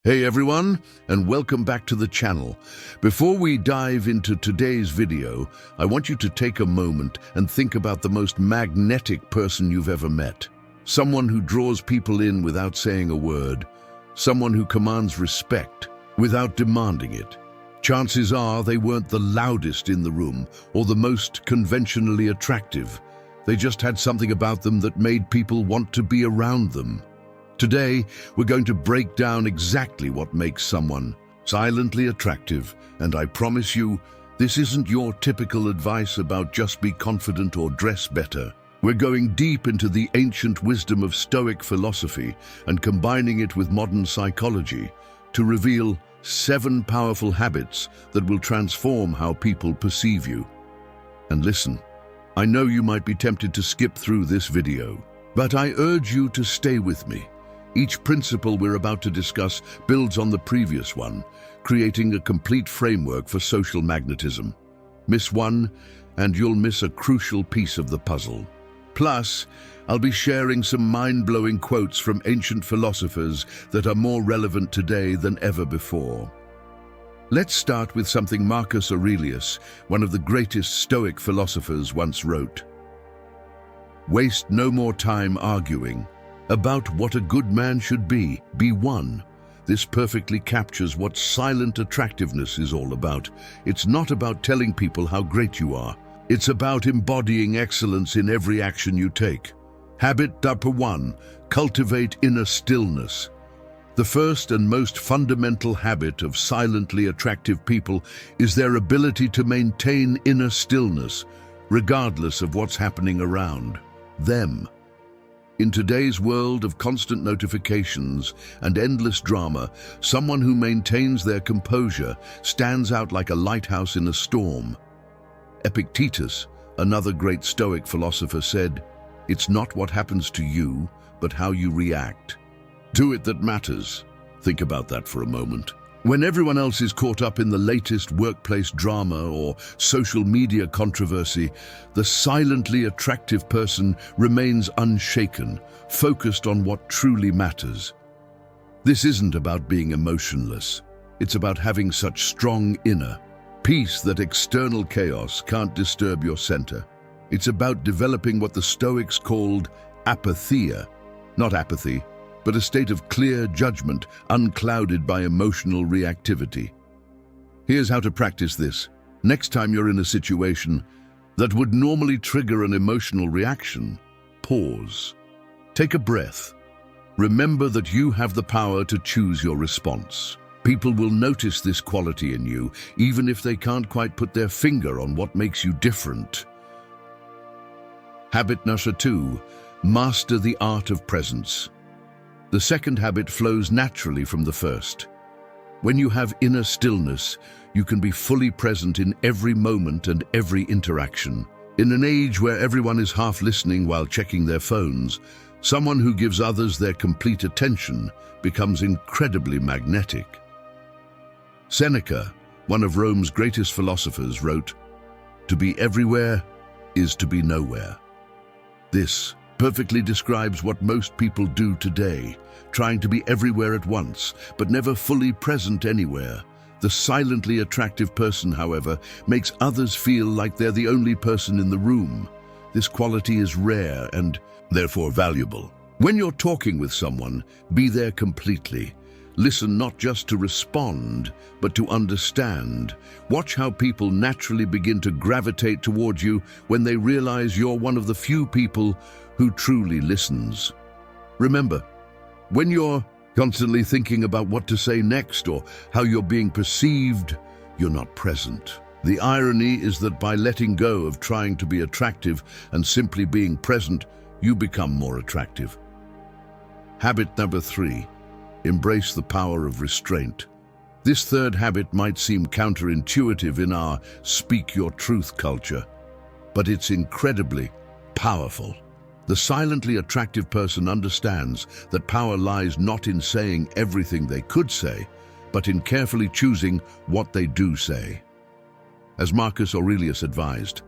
Hey everyone, and welcome back to the channel. Before we dive into today's video, I want you to take a moment and think about the most magnetic person you've ever met. Someone who draws people in without saying a word. Someone who commands respect without demanding it. Chances are they weren't the loudest in the room or the most conventionally attractive. They just had something about them that made people want to be around them. Today, we're going to break down exactly what makes someone silently attractive, and I promise you, this isn't your typical advice about just be confident or dress better. We're going deep into the ancient wisdom of Stoic philosophy and combining it with modern psychology to reveal 7 powerful habits that will transform how people perceive you. And listen, I know you might be tempted to skip through this video, but I urge you to stay with me. Each principle we're about to discuss builds on the previous one, creating a complete framework for social magnetism. Miss one, and you'll miss a crucial piece of the puzzle. Plus, I'll be sharing some mind-blowing quotes from ancient philosophers that are more relevant today than ever before. Let's start with something Marcus Aurelius, one of the greatest Stoic philosophers, once wrote. "Waste no more time arguing about what a good man should be one." This perfectly captures what silent attractiveness is all about. It's not about telling people how great you are. It's about embodying excellence in every action you take. Habit number 1, cultivate inner stillness. The first and most fundamental habit of silently attractive people is their ability to maintain inner stillness, regardless of what's happening around them. In today's world of constant notifications and endless drama, someone who maintains their composure stands out like a lighthouse in a storm. Epictetus, another great Stoic philosopher, said, "It's not what happens to you, but how you react to it that matters." Think about that for a moment. When everyone else is caught up in the latest workplace drama or social media controversy, the silently attractive person remains unshaken, focused on what truly matters. This isn't about being emotionless. It's about having such strong inner peace that external chaos can't disturb your center. It's about developing what the Stoics called apatheia, not apathy, but a state of clear judgment unclouded by emotional reactivity. Here's how to practice this. Next time you're in a situation that would normally trigger an emotional reaction, pause. Take a breath. Remember that you have the power to choose your response. People will notice this quality in you, even if they can't quite put their finger on what makes you different. Habit number 2, master the art of presence. The second habit flows naturally from the first. When you have inner stillness, you can be fully present in every moment and every interaction. In an age where everyone is half listening while checking their phones, someone who gives others their complete attention becomes incredibly magnetic. Seneca, one of Rome's greatest philosophers, wrote, "To be everywhere is to be nowhere." This perfectly describes what most people do today, trying to be everywhere at once, but never fully present anywhere. The silently attractive person, however, makes others feel like they're the only person in the room. This quality is rare and therefore valuable. When you're talking with someone, be there completely. Listen not just to respond, but to understand. Watch how people naturally begin to gravitate towards you when they realize you're one of the few people who truly listens. Remember, when you're constantly thinking about what to say next or how you're being perceived, you're not present. The irony is that by letting go of trying to be attractive and simply being present, you become more attractive. Habit number 3, embrace the power of restraint. This third habit might seem counterintuitive in our speak your truth culture, but it's incredibly powerful. The silently attractive person understands that power lies not in saying everything they could say, but in carefully choosing what they do say. As Marcus Aurelius advised,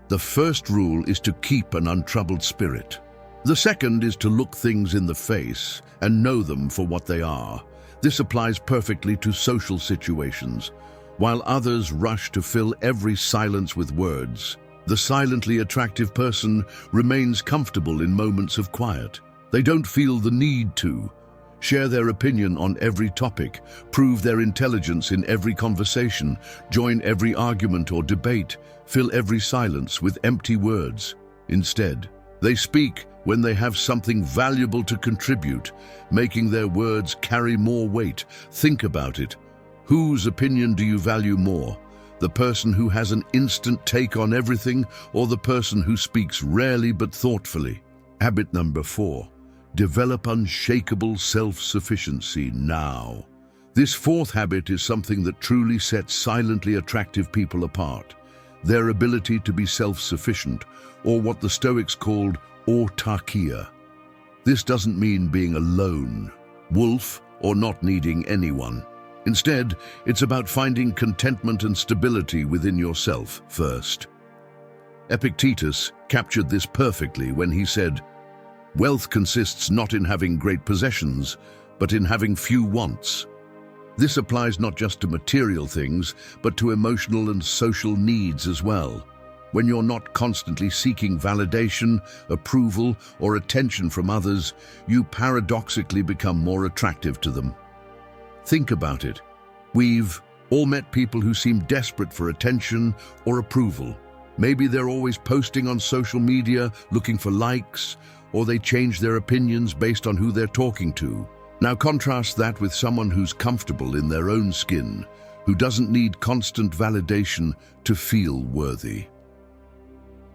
the first rule is to keep an untroubled spirit. The second is to look things in the face and know them for what they are. This applies perfectly to social situations. While others rush to fill every silence with words, the silently attractive person remains comfortable in moments of quiet. They don't feel the need to share their opinion on every topic, prove their intelligence in every conversation, join every argument or debate, fill every silence with empty words. Instead, they speak when they have something valuable to contribute, making their words carry more weight. Think about it. Whose opinion do you value more? The person who has an instant take on everything, or the person who speaks rarely but thoughtfully? Habit number 4. Develop unshakable self-sufficiency now. This fourth habit is something that truly sets silently attractive people apart. Their ability to be self-sufficient, or what the Stoics called autarkia. This doesn't mean being a lone wolf or not needing anyone. Instead, it's about finding contentment and stability within yourself first. Epictetus captured this perfectly when he said, "Wealth consists not in having great possessions, but in having few wants." This applies not just to material things, but to emotional and social needs as well. When you're not constantly seeking validation, approval, or attention from others, you paradoxically become more attractive to them. Think about it. We've all met people who seem desperate for attention or approval. Maybe they're always posting on social media, looking for likes, or they change their opinions based on who they're talking to. Now contrast that with someone who's comfortable in their own skin, who doesn't need constant validation to feel worthy.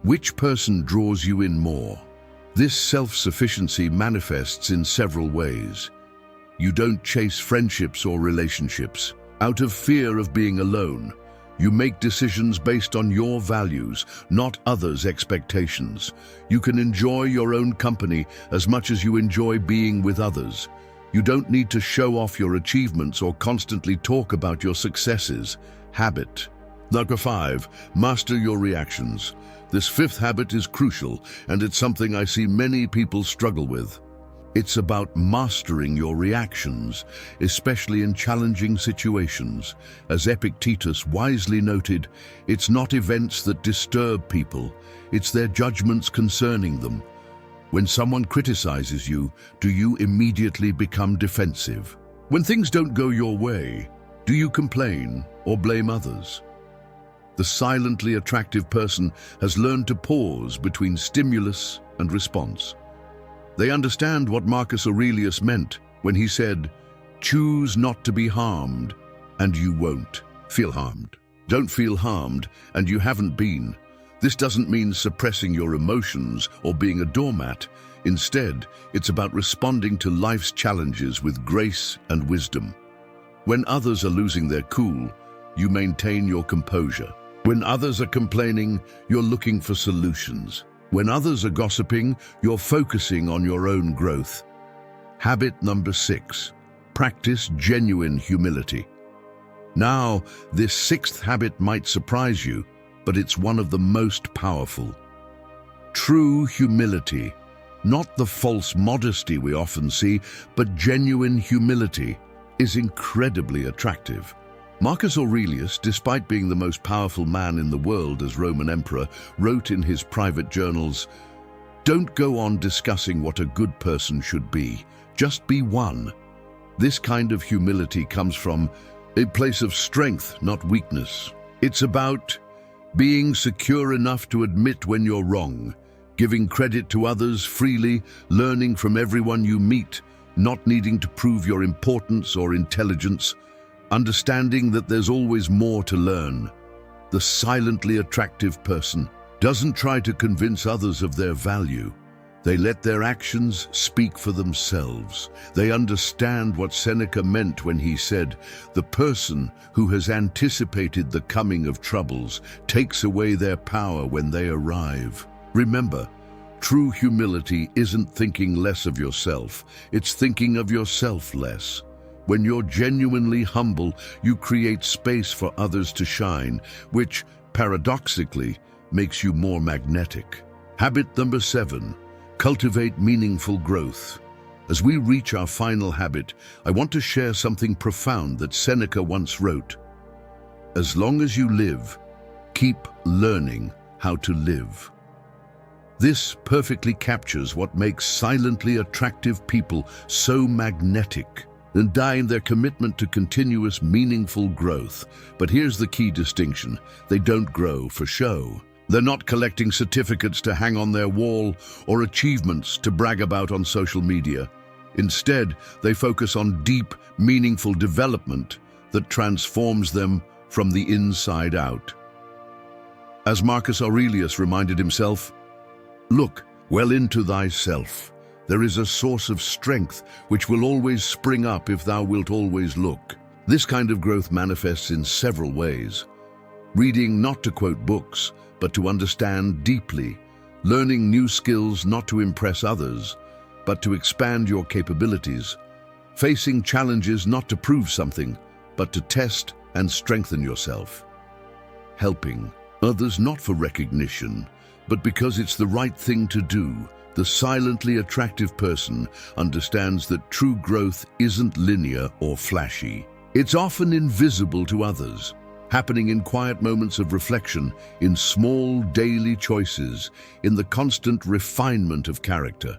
Which person draws you in more? This self-sufficiency manifests in several ways. You don't chase friendships or relationships out of fear of being alone. You make decisions based on your values, not others' expectations. You can enjoy your own company as much as you enjoy being with others. You don't need to show off your achievements or constantly talk about your successes. Habit number 5, master your reactions. This fifth habit is crucial, and it's something I see many people struggle with. It's about mastering your reactions, especially in challenging situations. As Epictetus wisely noted, it's not events that disturb people, it's their judgments concerning them. When someone criticizes you, do you immediately become defensive? When things don't go your way, do you complain or blame others? The silently attractive person has learned to pause between stimulus and response. They understand what Marcus Aurelius meant when he said, "Choose not to be harmed, and you won't feel harmed." Don't feel harmed, and you haven't been. This doesn't mean suppressing your emotions or being a doormat. Instead, it's about responding to life's challenges with grace and wisdom. When others are losing their cool, you maintain your composure. When others are complaining, you're looking for solutions. When others are gossiping, you're focusing on your own growth. Habit number 6, practice genuine humility. Now, this sixth habit might surprise you, but it's one of the most powerful. True humility, not the false modesty we often see, but genuine humility, is incredibly attractive. Marcus Aurelius, despite being the most powerful man in the world as Roman emperor, wrote in his private journals, "Don't go on discussing what a good person should be. Just be one." This kind of humility comes from a place of strength, not weakness. It's about being secure enough to admit when you're wrong, giving credit to others freely, learning from everyone you meet, not needing to prove your importance or intelligence, understanding that there's always more to learn. The silently attractive person doesn't try to convince others of their value. They let their actions speak for themselves. They understand what Seneca meant when he said, "The person who has anticipated the coming of troubles takes away their power when they arrive." Remember, true humility isn't thinking less of yourself, it's thinking of yourself less. When you're genuinely humble, you create space for others to shine, which, paradoxically, makes you more magnetic. Habit number 7, cultivate meaningful growth. As we reach our final habit, I want to share something profound that Seneca once wrote. As long as you live, keep learning how to live. This perfectly captures what makes silently attractive people so magnetic, and in their commitment to continuous, meaningful growth. But here's the key distinction. They don't grow for show. They're not collecting certificates to hang on their wall or achievements to brag about on social media. Instead, they focus on deep, meaningful development that transforms them from the inside out. As Marcus Aurelius reminded himself, "Look well into thyself. There is a source of strength which will always spring up if thou wilt always look." This kind of growth manifests in several ways. Reading not to quote books, but to understand deeply. Learning new skills not to impress others, but to expand your capabilities. Facing challenges not to prove something, but to test and strengthen yourself. Helping others not for recognition, but because it's the right thing to do. The silently attractive person understands that true growth isn't linear or flashy. It's often invisible to others, happening in quiet moments of reflection, in small daily choices, in the constant refinement of character.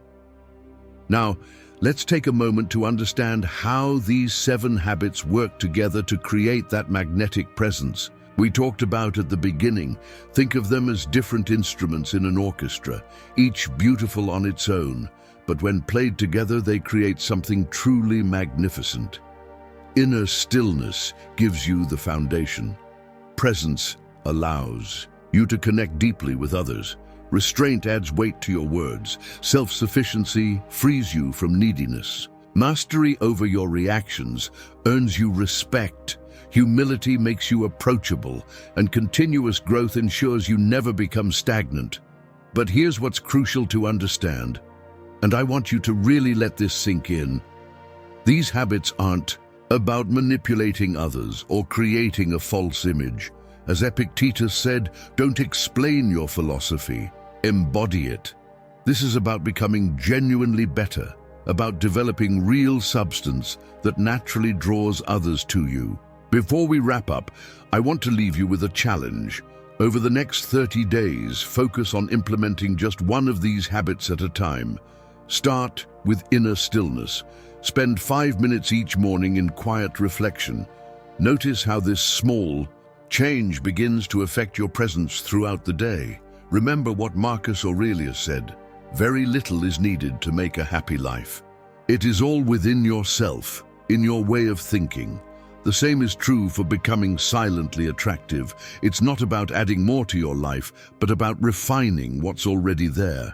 Now, let's take a moment to understand how these 7 habits work together to create that magnetic presence we talked about at the beginning. Think of them as different instruments in an orchestra, each beautiful on its own, but when played together they create something truly magnificent. Inner stillness gives you the foundation. Presence allows you to connect deeply with others. Restraint adds weight to your words. Self-sufficiency frees you from neediness. Mastery over your reactions earns you respect. Humility makes you approachable, and continuous growth ensures you never become stagnant. But here's what's crucial to understand, and I want you to really let this sink in. These habits aren't about manipulating others or creating a false image. As Epictetus said, don't explain your philosophy, embody it. This is about becoming genuinely better, about developing real substance that naturally draws others to you. Before we wrap up, I want to leave you with a challenge. Over the next 30 days, focus on implementing just one of these habits at a time. Start with inner stillness. Spend 5 minutes each morning in quiet reflection. Notice how this small change begins to affect your presence throughout the day. Remember what Marcus Aurelius said, "Very little is needed to make a happy life." It is all within yourself, in your way of thinking. The same is true for becoming silently attractive. It's not about adding more to your life, but about refining what's already there.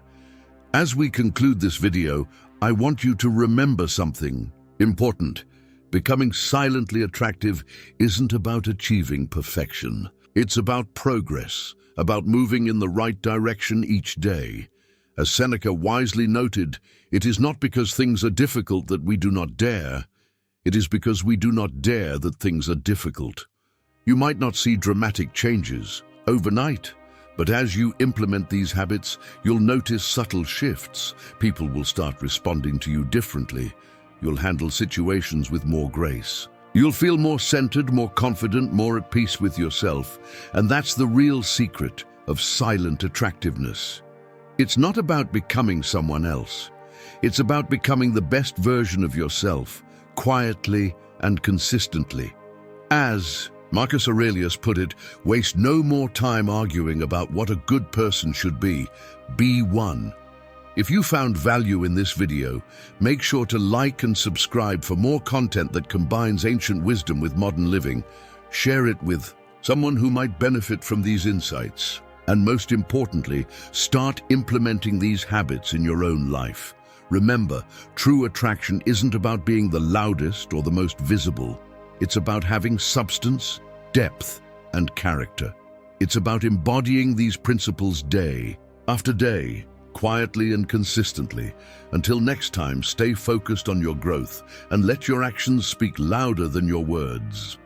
As we conclude this video, I want you to remember something important. Becoming silently attractive isn't about achieving perfection. It's about progress, about moving in the right direction each day. As Seneca wisely noted, it is not because things are difficult that we do not dare. It is because we do not dare that things are difficult. You might not see dramatic changes overnight, but as you implement these habits, you'll notice subtle shifts. People will start responding to you differently. You'll handle situations with more grace. You'll feel more centered, more confident, more at peace with yourself. And that's the real secret of silent attractiveness. It's not about becoming someone else. It's about becoming the best version of yourself, quietly and consistently. As Marcus Aurelius put it, waste no more time arguing about what a good person should be. Be one. If you found value in this video, make sure to like and subscribe for more content that combines ancient wisdom with modern living. Share it with someone who might benefit from these insights. And most importantly, start implementing these habits in your own life. Remember, true attraction isn't about being the loudest or the most visible. It's about having substance, depth, and character. It's about embodying these principles day after day, quietly and consistently. Until next time, stay focused on your growth and let your actions speak louder than your words.